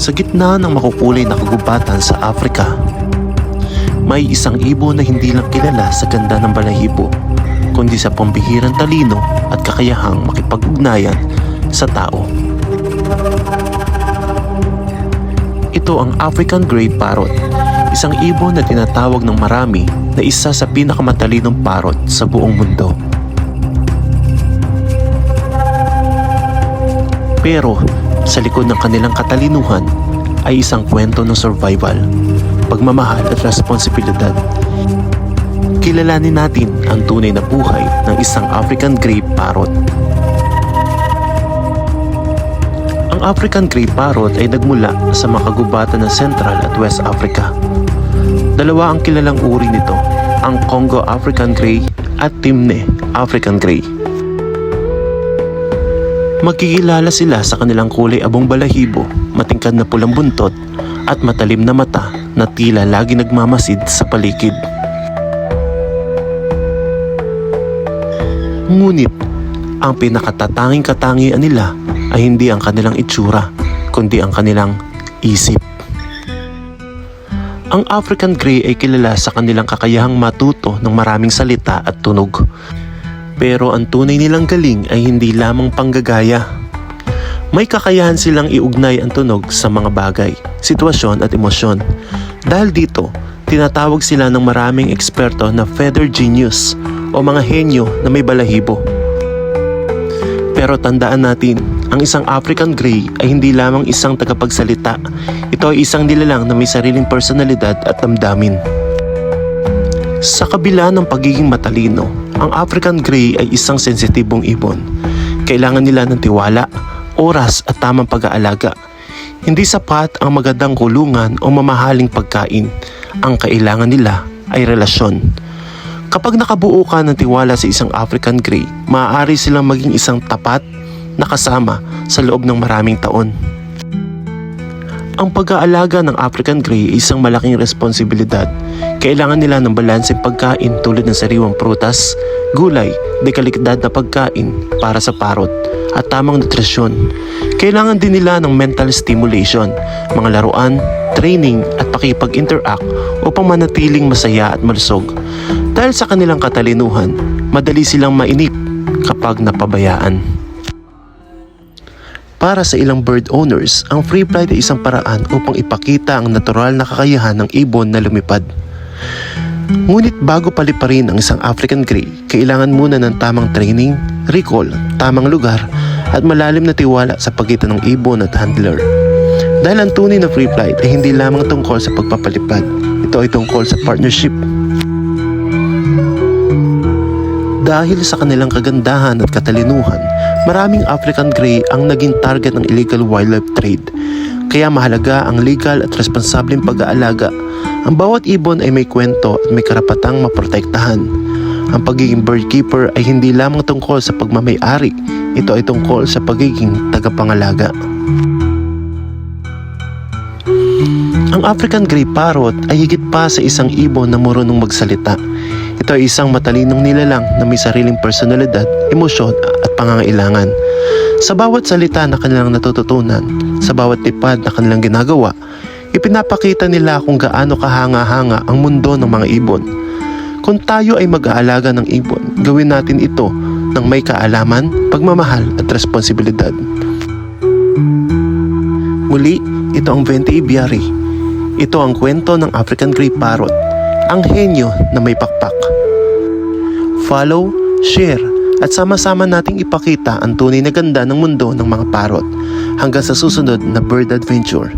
Sa gitna ng makukulay na kagubatan sa Africa, may isang ibon na hindi lang kilala sa ganda ng balahibo, kundi sa pambihirang talino at kakayahang makipag-ugnayan sa tao. Ito ang African Grey Parrot, isang ibon na tinatawag ng marami na isa sa pinakamatalinong parrot sa buong mundo. Pero sa likod ng kanilang katalinuhan ay isang kwento ng survival, pagmamahal at responsibilidad. Kilalanin natin ang tunay na buhay ng isang African Grey Parrot. Ang African Grey Parrot ay nagmula sa mga kagubatan ng Central at West Africa. Dalawa ang kilalang uri nito, ang Congo African Grey at Timne African Grey. Magkikilala sila sa kanilang kulay abong balahibo, matingkad na pulang buntot at matalim na mata na tila lagi nagmamasid sa paligid. Ngunit ang pinakatatanging katangian nila ay hindi ang kanilang itsura, kundi ang kanilang isip. Ang African Grey ay kilala sa kanilang kakayahang matuto ng maraming salita at tunog. Pero ang tunay nilang galing ay hindi lamang panggagaya. May kakayahan silang iugnay ang tunog sa mga bagay, sitwasyon at emosyon. Dahil dito, tinatawag sila ng maraming eksperto na feather genius o mga henyo na may balahibo. Pero tandaan natin, ang isang African Grey ay hindi lamang isang tagapagsalita. Ito ay isang nilalang na may sariling personalidad at damdamin. Sa kabila ng pagiging matalino, ang African Grey ay isang sensitibong ibon. Kailangan nila ng tiwala, oras at tamang pag-aalaga. Hindi sapat ang magandang kulungan o mamahaling pagkain. Ang kailangan nila ay relasyon. Kapag nakabuo ka ng tiwala sa isang African Grey, maaari silang maging isang tapat na kasama sa loob ng maraming taon. Ang pag-aalaga ng African Grey ay isang malaking responsibilidad. Kailangan nila ng balanseng pagkain tulad ng sariwang prutas, gulay, dekalidad na pagkain para sa parrot at tamang nutrisyon. Kailangan din nila ng mental stimulation, mga laruan, training at pakipag-interact upang manatiling masaya at malusog. Dahil sa kanilang katalinuhan, madali silang mainip kapag napabayaan. Para sa ilang bird owners, ang free flight ay isang paraan upang ipakita ang natural na kakayahan ng ibon na lumipad. Ngunit bago paliparin ang isang African Grey, kailangan muna ng tamang training, recall, tamang lugar at malalim na tiwala sa pagitan ng ibon at handler. Dahil ang tunay na free flight ay hindi lamang tungkol sa pagpapalipad, ito ay tungkol sa partnership. Dahil sa kanilang kagandahan at katalinuhan, maraming African Grey ang naging target ng illegal wildlife trade. Kaya mahalaga ang legal at responsableng pag-aalaga. Ang bawat ibon ay may kwento at may karapatang maprotektahan. Ang pagiging birdkeeper ay hindi lamang tungkol sa pagmamay-ari, ito ay tungkol sa pagiging tagapangalaga. Ang African Grey Parrot ay higit pa sa isang ibon na marunong magsalita. Ito ay isang matalinong nilalang na may sariling personalidad, emosyon at pangangailangan. Sa bawat salita na kanilang natututunan, sa bawat lipad na kanilang ginagawa, ipinapakita nila kung gaano kahanga-hanga ang mundo ng mga ibon. Kung tayo ay mag-aalaga ng ibon, gawin natin ito ng may kaalaman, pagmamahal at responsibilidad. Muli, ito ang Vente Ibiari. Ito ang kwento ng African Grey Parrot, ang henyo na may pakpak. Follow, share, at sama-sama nating ipakita ang tunay na ganda ng mundo ng mga parrot. Hanggang sa susunod na bird adventure.